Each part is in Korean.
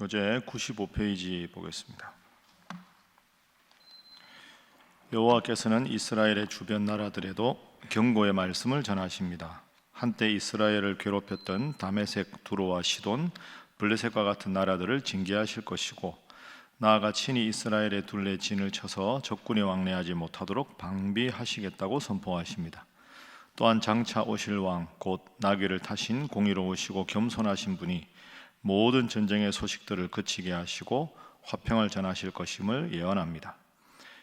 교재 95페이지 보겠습니다. 여호와께서는 이스라엘의 주변 나라들에도 경고의 말씀을 전하십니다. 한때 이스라엘을 괴롭혔던 다메섹, 두로와 시돈, 블레셋과 같은 나라들을 징계하실 것이고, 나아가 친히 이스라엘의 둘레 진을 쳐서 적군이 왕래하지 못하도록 방비하시겠다고 선포하십니다. 또한 장차 오실 왕, 곧 나귀를 타신 공의로우시고 겸손하신 분이 모든 전쟁의 소식들을 그치게 하시고 화평을 전하실 것임을 예언합니다.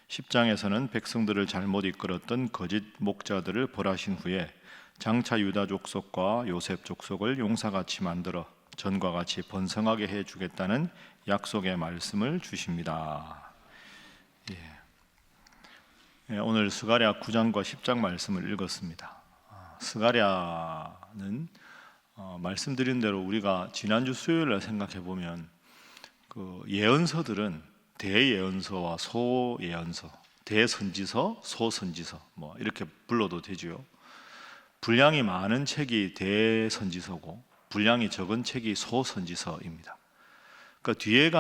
10장에서는 백성들을 잘못 이끌었던 거짓 목자들을 벌하신 후에 장차 유다 족속과 요셉 족속을 용사같이 만들어 전과 같이 번성하게 해주겠다는 약속의 말씀을 주십니다. 오늘 스가랴 9장과 10장 말씀을 읽었습니다. 스가랴는 말씀드린 대로 우리가 지난주 수요일에 생각해 보면 그 예언서들은 대예언서와 소예언서, 대선지서, 소선지서 이렇게 불러도 되죠. 분량이 많은 책이 대선지서고 분량이 적은 책이 소선지서입니다. 그러니까 뒤에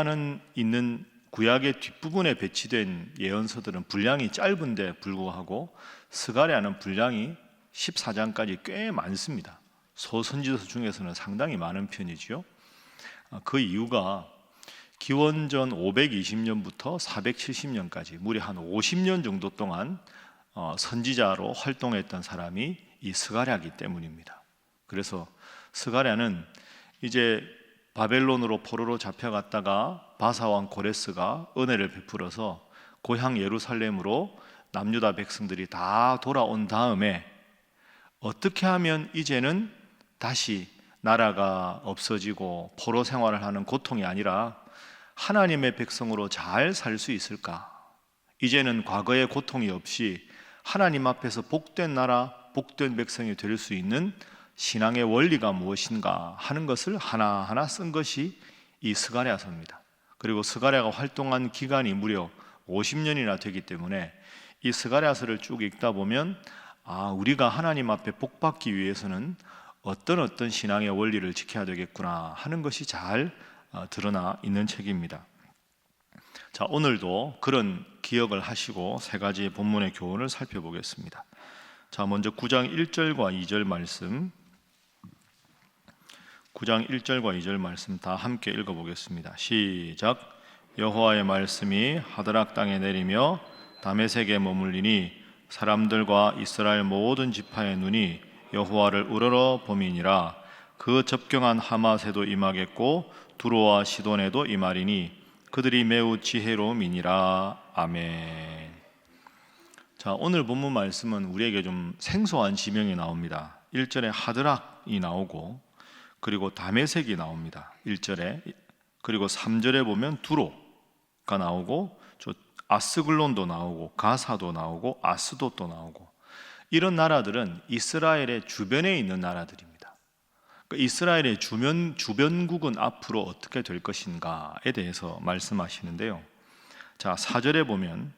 있는 구약의 뒷부분에 배치된 예언서들은 분량이 짧은데 불구하고 스가랴는 분량이 14장까지 꽤 많습니다. 소선지서 중에서는 상당히 많은 편이지요. 그 이유가 기원전 520년부터 470년까지 무려 한 50년 정도 동안 선지자로 활동했던 사람이 이 스가랴이기 때문입니다. 그래서 스가랴는 이제 바벨론으로 포로로 잡혀갔다가 바사왕 고레스가 은혜를 베풀어서 고향 예루살렘으로 남유다 백성들이 다 돌아온 다음에 어떻게 하면 이제는 다시 나라가 없어지고 포로 생활을 하는 고통이 아니라 하나님의 백성으로 잘 살 수 있을까? 이제는 과거의 고통이 없이 하나님 앞에서 복된 나라, 복된 백성이 될 수 있는 신앙의 원리가 무엇인가 하는 것을 하나하나 쓴 것이 이 스가랴서입니다. 그리고 스가랴가 활동한 기간이 무려 50년이나 되기 때문에 이 스가랴서를 쭉 읽다 보면 우리가 하나님 앞에 복받기 위해서는 어떤 신앙의 원리를 지켜야 되겠구나 하는 것이 잘 드러나 있는 책입니다. 자, 오늘도 그런 기억을 하시고 세 가지 본문의 교훈을 살펴보겠습니다. 자, 먼저 9장 1절과 2절 말씀, 9장 1절과 2절 말씀 다 함께 읽어보겠습니다. 시작. 여호와의 말씀이 하드락 땅에 내리며 다메섹에 머물리니 사람들과 이스라엘 모든 지파의 눈이 여호와를 우러러 봄이니라. 그 접경한 하맛에도 임하겠고 두로와 시돈에도 임하리니 그들이 매우 지혜로움이니라. 아멘. 자, 오늘 본문 말씀은 우리에게 좀 생소한 지명이 나옵니다. 1절에 하드락이 나오고 그리고 다메섹이 나옵니다. 1절에. 그리고 3절에 보면 두로가 나오고 아스글론도 나오고 가사도 나오고 아스돗도 나오고, 이런 나라들은 이스라엘의 주변에 있는 나라들입니다. 그러니까 이스라엘의 주변국은 앞으로 어떻게 될 것인가에 대해서 말씀하시는데요. 자, 4절에 보면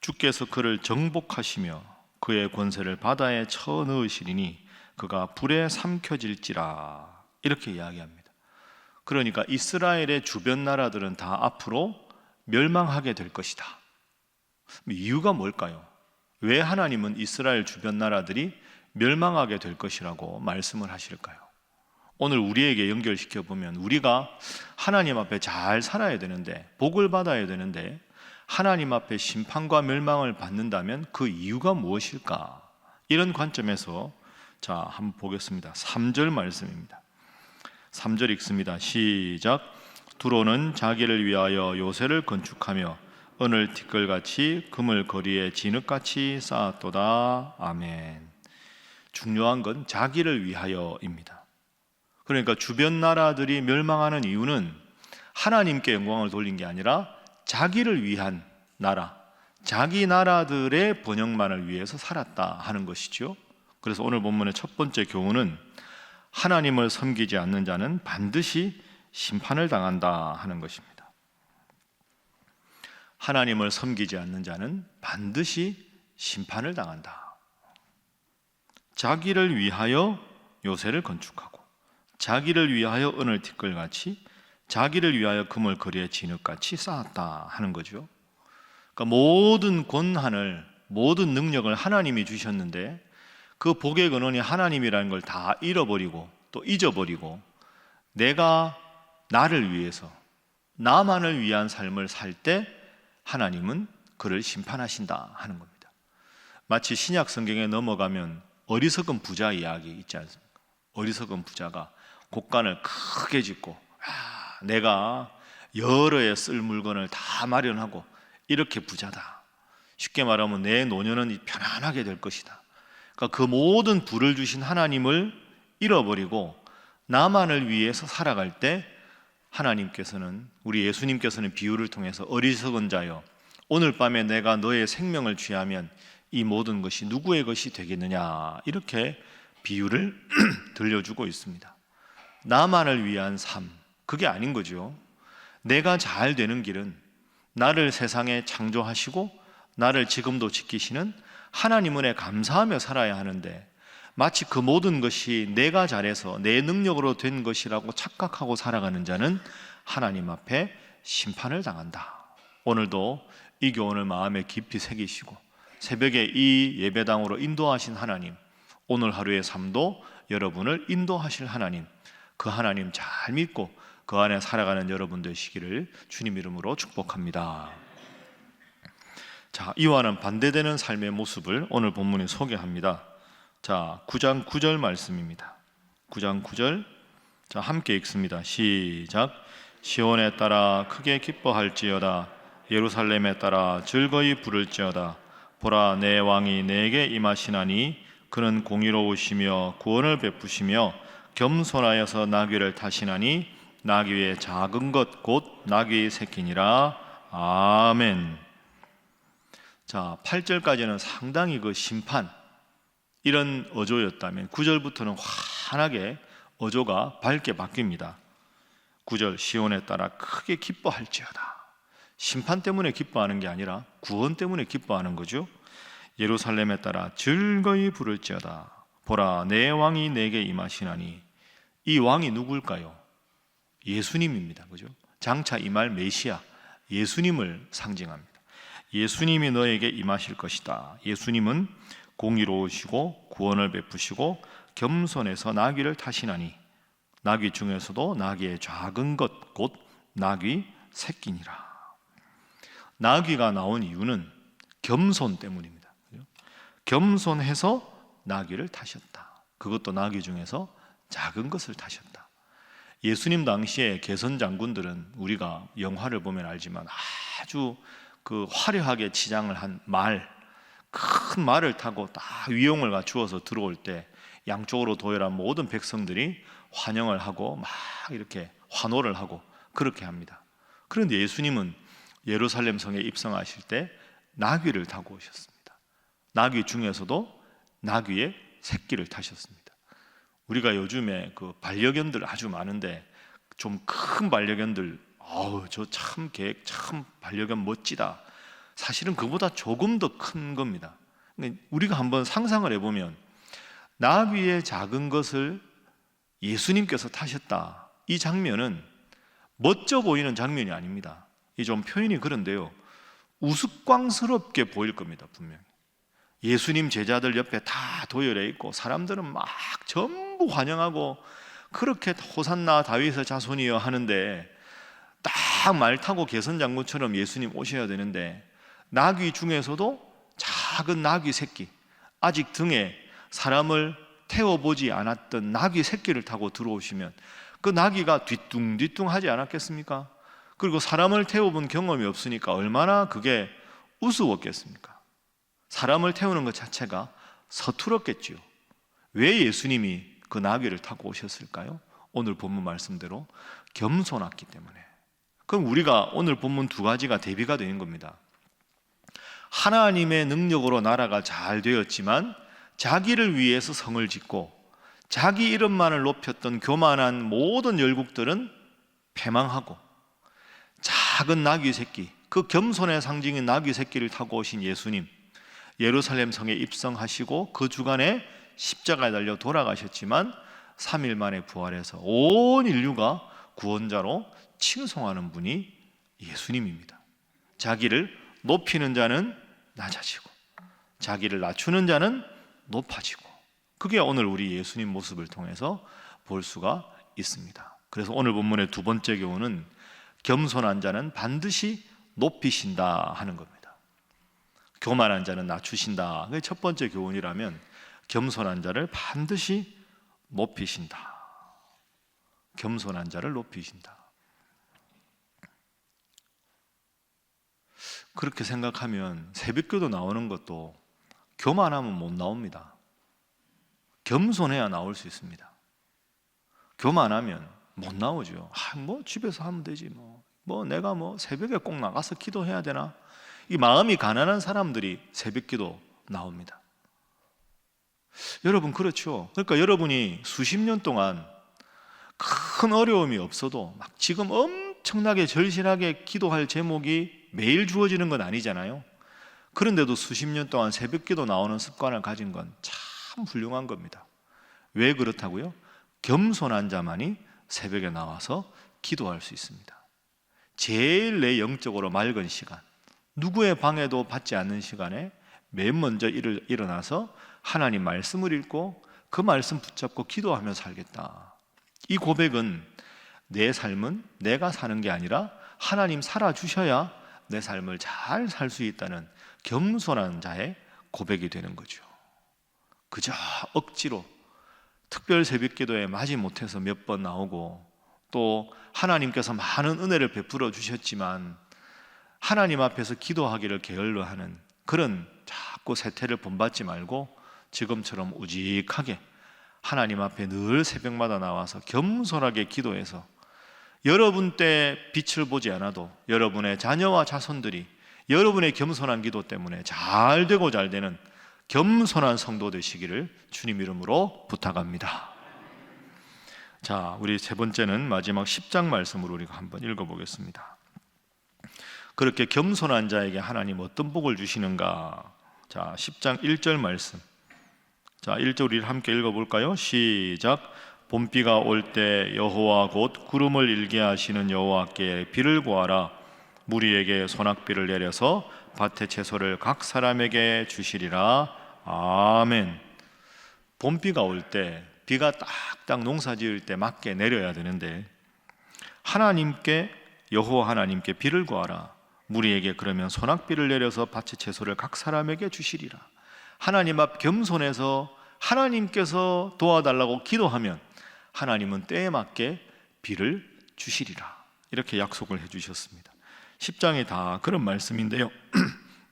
주께서 그를 정복하시며 그의 권세를 바다에 쳐넣으시리니 그가 불에 삼켜질지라, 이렇게 이야기합니다. 그러니까 이스라엘의 주변 나라들은 다 앞으로 멸망하게 될 것이다. 이유가 뭘까요? 왜 하나님은 이스라엘 주변 나라들이 멸망하게 될 것이라고 말씀을 하실까요? 오늘 우리에게 연결시켜 보면 우리가 하나님 앞에 잘 살아야 되는데, 복을 받아야 되는데 하나님 앞에 심판과 멸망을 받는다면 그 이유가 무엇일까? 이런 관점에서 자, 한번 보겠습니다. 3절 말씀입니다. 3절 읽습니다. 시작. 두로는 자기를 위하여 요새를 건축하며 은을 티끌같이 금을 거리에 진흙같이 쌓았도다. 아멘. 중요한 건 자기를 위하여입니다. 그러니까 주변 나라들이 멸망하는 이유는 하나님께 영광을 돌린 게 아니라 자기를 위한 나라, 자기 나라들의 번영만을 위해서 살았다 하는 것이죠. 그래서 오늘 본문의 첫 번째 교훈은 하나님을 섬기지 않는 자는 반드시 심판을 당한다 하는 것입니다. 하나님을 섬기지 않는 자는 반드시 심판을 당한다. 자기를 위하여 요새를 건축하고 자기를 위하여 은을 티끌같이 자기를 위하여 금을 거리에 진흙같이 쌓았다 하는 거죠. 그러니까 모든 권한을, 모든 능력을 하나님이 주셨는데 그 복의 근원이 하나님이라는 걸 다 잃어버리고 또 잊어버리고 내가 나를 위해서, 나만을 위한 삶을 살 때 하나님은 그를 심판하신다 하는 겁니다. 마치 신약 성경에 넘어가면 어리석은 부자 이야기 있지 않습니까? 어리석은 부자가 곡간을 크게 짓고 내가 여러 해 쓸 물건을 다 마련하고 이렇게 부자다. 쉽게 말하면 내 노년은 편안하게 될 것이다. 그러니까 그 모든 부를 주신 하나님을 잃어버리고 나만을 위해서 살아갈 때 하나님께서는, 우리 예수님께서는 비유를 통해서 어리석은 자여 오늘 밤에 내가 너의 생명을 취하면 이 모든 것이 누구의 것이 되겠느냐, 이렇게 비유를 들려주고 있습니다. 나만을 위한 삶, 그게 아닌 거죠. 내가 잘 되는 길은 나를 세상에 창조하시고 나를 지금도 지키시는 하나님 은혜에 감사하며 살아야 하는데, 마치 그 모든 것이 내가 잘해서 내 능력으로 된 것이라고 착각하고 살아가는 자는 하나님 앞에 심판을 당한다. 오늘도 이 교훈을 마음에 깊이 새기시고 새벽에 이 예배당으로 인도하신 하나님, 오늘 하루의 삶도 여러분을 인도하실 하나님, 그 하나님 잘 믿고 그 안에 살아가는 여러분 되시기를 주님 이름으로 축복합니다. 자, 이와는 반대되는 삶의 모습을 오늘 본문이 소개합니다. 자, 9장 9절 말씀입니다. 9장 9절, 자, 함께 읽습니다. 시작. 시온에 따라 크게 기뻐할지어다. 예루살렘에 따라 즐거이 부를지어다. 보라, 내 왕이 내게 임하시나니 그는 공의로우시며 구원을 베푸시며 겸손하여서 나귀를 타시나니 나귀의 작은 것 곧 나귀의 새끼니라. 아멘. 자, 8절까지는 상당히 그 심판, 이런 어조였다면 9절부터는 환하게 어조가 밝게 바뀝니다. 9절, 시온에 따라 크게 기뻐할지어다. 심판 때문에 기뻐하는 게 아니라 구원 때문에 기뻐하는 거죠. 예루살렘에 따라 즐거이 부를지어다. 보라, 내 왕이 내게 임하시나니. 이 왕이 누굴까요? 예수님입니다. 그죠? 장차 임할 메시아, 예수님을 상징합니다. 예수님이 너에게 임하실 것이다. 예수님은 공의로우시고 구원을 베푸시고 겸손해서 나귀를 타시나니 나귀 중에서도 나귀의 작은 것 곧 나귀 새끼니라. 나귀가 나온 이유는 겸손 때문입니다. 겸손해서 나귀를 타셨다. 그것도 나귀 중에서 작은 것을 타셨다. 예수님 당시에 개선 장군들은 우리가 영화를 보면 알지만 아주 그 화려하게 치장을 한 말, 큰 말을 타고 다 위용을 갖추어서 들어올 때 양쪽으로 도열한 모든 백성들이 환영을 하고 막 이렇게 환호를 하고 그렇게 합니다. 그런데 예수님은 예루살렘 성에 입성하실 때 나귀를 타고 오셨습니다. 나귀 중에서도 나귀의 새끼를 타셨습니다. 우리가 요즘에 그 반려견들 아주 많은데 좀 큰 반려견들, 저 참 반려견 멋지다. 사실은 그보다 조금 더 큰 겁니다. 우리가 한번 상상을 해보면 나귀의 작은 것을 예수님께서 타셨다. 이 장면은 멋져 보이는 장면이 아닙니다. 이 좀 표현이 그런데요, 우스꽝스럽게 보일 겁니다. 분명히 예수님 제자들 옆에 다 도열해 있고 사람들은 막 전부 환영하고 그렇게 호산나 다윗의 자손이여 하는데 딱 말 타고 개선 장군처럼 예수님 오셔야 되는데 나귀 중에서도 작은 나귀 새끼, 아직 등에 사람을 태워보지 않았던 나귀 새끼를 타고 들어오시면 그 나귀가 뒤뚱뒤뚱하지 않았겠습니까? 그리고 사람을 태워본 경험이 없으니까 얼마나 그게 우스웠겠습니까? 사람을 태우는 것 자체가 서툴었겠지요. 왜 예수님이 그 나귀를 타고 오셨을까요? 오늘 본문 말씀대로 겸손했기 때문에. 그럼 우리가 오늘 본문 두 가지가 대비가 되는 겁니다. 하나님의 능력으로 나라가 잘 되었지만 자기를 위해서 성을 짓고 자기 이름만을 높였던 교만한 모든 열국들은 패망하고 작은 나귀 새끼, 그 겸손의 상징인 나귀 새끼를 타고 오신 예수님, 예루살렘 성에 입성하시고 그 주간에 십자가에 달려 돌아가셨지만 3일 만에 부활해서 온 인류가 구원자로 칭송하는 분이 예수님입니다. 자기를 높이는 자는 낮아지고 자기를 낮추는 자는 높아지고, 그게 오늘 우리 예수님 모습을 통해서 볼 수가 있습니다. 그래서 오늘 본문의 두 번째 교훈은 겸손한 자는 반드시 높이신다 하는 겁니다. 교만한 자는 낮추신다. 그게 첫 번째 교훈이라면 겸손한 자를 반드시 높이신다. 겸손한 자를 높이신다. 그렇게 생각하면 새벽기도 나오는 것도 교만하면 못 나옵니다. 겸손해야 나올 수 있습니다. 교만하면 못 나오죠. 뭐 집에서 하면 되지 뭐 내가 새벽에 꼭 나가서 기도해야 되나? 이 마음이 가난한 사람들이 새벽기도 나옵니다. 여러분 그렇죠. 그러니까 여러분이 수십 년 동안 큰 어려움이 없어도 막 지금 엄청나게 절실하게 기도할 제목이 매일 주어지는 건 아니잖아요. 그런데도 수십 년 동안 새벽기도 나오는 습관을 가진 건 참 훌륭한 겁니다. 왜 그렇다고요? 겸손한 자만이 새벽에 나와서 기도할 수 있습니다. 제일 내 영적으로 맑은 시간, 누구의 방해도 받지 않는 시간에 맨 먼저 일어나서 하나님 말씀을 읽고 그 말씀 붙잡고 기도하며 살겠다. 이 고백은 내 삶은 내가 사는 게 아니라 하나님 살아주셔야 내 삶을 잘 살 수 있다는 겸손한 자의 고백이 되는 거죠. 그저 억지로 특별 새벽기도에 마지못해서 몇 번 나오고, 또 하나님께서 많은 은혜를 베풀어 주셨지만 하나님 앞에서 기도하기를 게을러하는 그런 자꾸 세태를 본받지 말고 지금처럼 우직하게 하나님 앞에 늘 새벽마다 나와서 겸손하게 기도해서 여러분 때 빛을 보지 않아도 여러분의 자녀와 자손들이 여러분의 겸손한 기도 때문에 잘 되고 잘 되는 겸손한 성도 되시기를 주님 이름으로 부탁합니다. 자, 우리 세 번째는 마지막 10장 말씀으로 우리가 한번 읽어보겠습니다. 그렇게 겸손한 자에게 하나님 어떤 복을 주시는가? 자, 10장 1절 말씀. 자, 1절 우리 함께 읽어볼까요? 시작. 봄비가 올 때 여호와 곧 구름을 일게 하시는 여호와께 비를 구하라. 무리에게 소낙비를 내려서 밭의 채소를 각 사람에게 주시리라. 아멘. 봄비가 올 때, 비가 딱딱 농사 지을 때 맞게 내려야 되는데 하나님께, 여호와 하나님께 비를 구하라. 무리에게 그러면 소낙비를 내려서 밭의 채소를 각 사람에게 주시리라. 하나님 앞 겸손해서 하나님께서 도와달라고 기도하면 하나님은 때에 맞게 비를 주시리라. 이렇게 약속을 해주셨습니다. 10장이 다 그런 말씀인데요.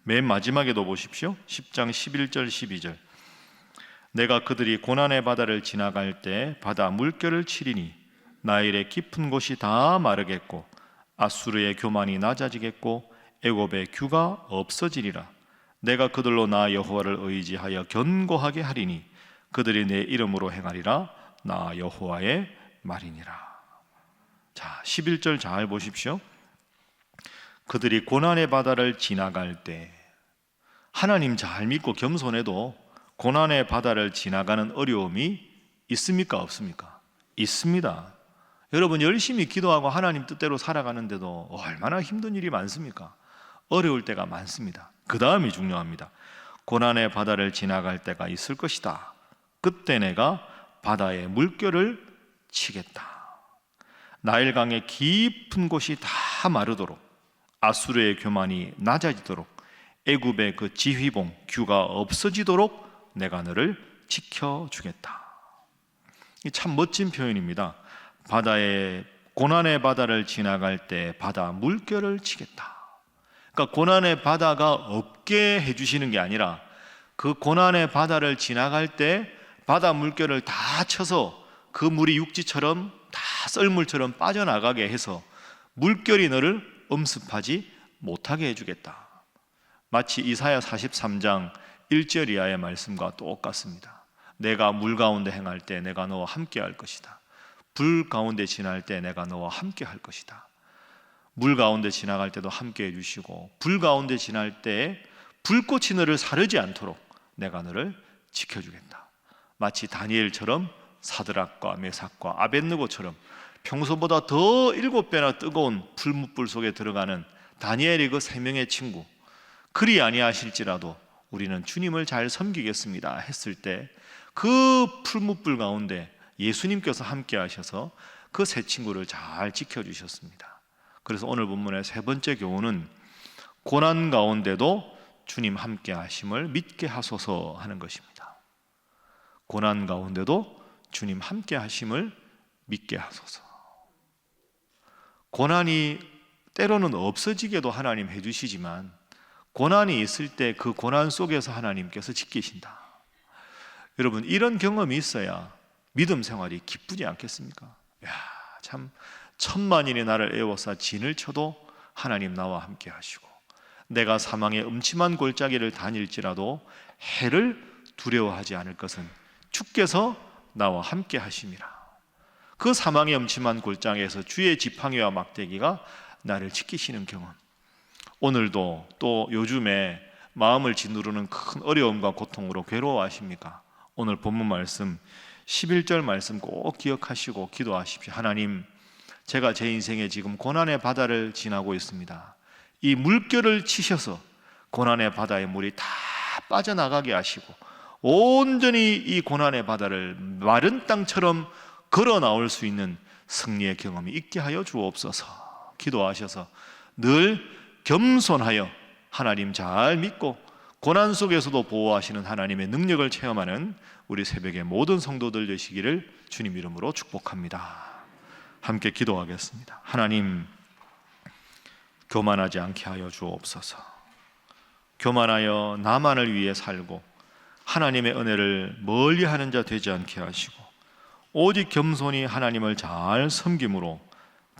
맨 마지막에도 보십시오. 10장 11절 12절. 내가 그들이 고난의 바다를 지나갈 때 바다 물결을 치리니 나일의 깊은 곳이 다 마르겠고 아수르의 교만이 낮아지겠고 애굽의 규가 없어지리라. 내가 그들로 나 여호와를 의지하여 견고하게 하리니 그들이 내 이름으로 행하리라. 나 여호와의 말이니라. 자, 11절 잘 보십시오. 그들이 고난의 바다를 지나갈 때, 하나님 잘 믿고 겸손해도 고난의 바다를 지나가는 어려움이 있습니까? 없습니까? 있습니다. 여러분 열심히 기도하고 하나님 뜻대로 살아가는데도 얼마나 힘든 일이 많습니까? 어려울 때가 많습니다. 그 다음이 중요합니다. 고난의 바다를 지나갈 때가 있을 것이다. 그때 내가 바다에 물결을 치겠다. 나일강의 깊은 곳이 다 마르도록, 아수르의 교만이 낮아지도록, 애굽의 그 지휘봉 규가 없어지도록 내가 너를 지켜주겠다. 이 참 멋진 표현입니다. 바다에, 고난의 바다를 지나갈 때 바다 물결을 치겠다. 그러니까 고난의 바다가 없게 해주시는 게 아니라 그 고난의 바다를 지나갈 때 바다 물결을 다 쳐서 그 물이 육지처럼 다 썰물처럼 빠져나가게 해서 물결이 너를 엄습하지 못하게 해주겠다. 마치 이사야 43장 1절 이하의 말씀과 똑같습니다. 내가 물 가운데 행할 때 내가 너와 함께 할 것이다. 불 가운데 지날 때 내가 너와 함께 할 것이다. 물 가운데 지나갈 때도 함께 해주시고 불 가운데 지날 때 불꽃이 너를 사르지 않도록 내가 너를 지켜주겠다. 마치 다니엘처럼 사드락과 메삭과 아벳느고처럼 평소보다 더 7배나 뜨거운 풀무불 속에 들어가는 다니엘의 그 3명의 친구, 그리 아니하실지라도 우리는 주님을 잘 섬기겠습니다 했을 때 그 풀무불 가운데 예수님께서 함께 하셔서 그 세 친구를 잘 지켜주셨습니다. 그래서 오늘 본문의 세 번째 교훈은 고난 가운데도 주님 함께 하심을 믿게 하소서 하는 것입니다. 고난 가운데도 주님 함께 하심을 믿게 하소서. 고난이 때로는 없어지게도 하나님 해주시지만 고난이 있을 때 그 고난 속에서 하나님께서 지키신다. 여러분, 이런 경험이 있어야 믿음 생활이 기쁘지 않겠습니까? 야, 참 천만인이 나를 애워싸 진을 쳐도 하나님 나와 함께 하시고, 내가 사망의 음침한 골짜기를 다닐지라도 해를 두려워하지 않을 것은 주께서 나와 함께 하심이라. 그 사망의 음침한 골짜기에서 주의 지팡이와 막대기가 나를 지키시는 경험, 오늘도 또 요즘에 마음을 짓누르는 큰 어려움과 고통으로 괴로워하십니까? 오늘 본문 말씀 11절 말씀 꼭 기억하시고 기도하십시오. 하나님, 제가 제 인생에 지금 고난의 바다를 지나고 있습니다. 이 물결을 치셔서 고난의 바다의 물이 다 빠져나가게 하시고 온전히 이 고난의 바다를 마른 땅처럼 걸어 나올 수 있는 승리의 경험이 있게 하여 주옵소서. 기도하셔서 늘 겸손하여 하나님 잘 믿고 고난 속에서도 보호하시는 하나님의 능력을 체험하는 우리 새벽의 모든 성도들 되시기를 주님 이름으로 축복합니다. 함께 기도하겠습니다. 하나님, 교만하지 않게 하여 주옵소서. 교만하여 나만을 위해 살고 하나님의 은혜를 멀리하는 자 되지 않게 하시고 오직 겸손히 하나님을 잘 섬김으로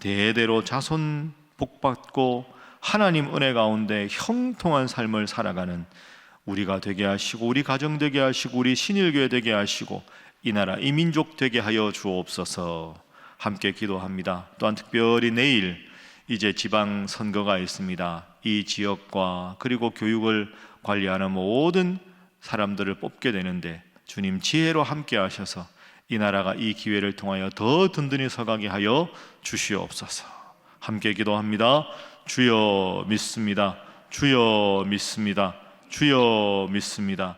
대대로 자손 복받고 하나님 은혜 가운데 형통한 삶을 살아가는 우리가 되게 하시고 우리 가정 되게 하시고 우리 신일교회 되게 하시고 이 나라 이 민족 되게 하여 주옵소서. 함께 기도합니다. 또한 특별히 내일 이제 지방선거가 있습니다. 이 지역과 그리고 교육을 관리하는 모든 사람들을 뽑게 되는데 주님 지혜로 함께 하셔서 이 나라가 이 기회를 통하여 더 든든히 서가게 하여 주시옵소서. 함께 기도합니다. 주여 믿습니다. 주여 믿습니다. 주여 믿습니다.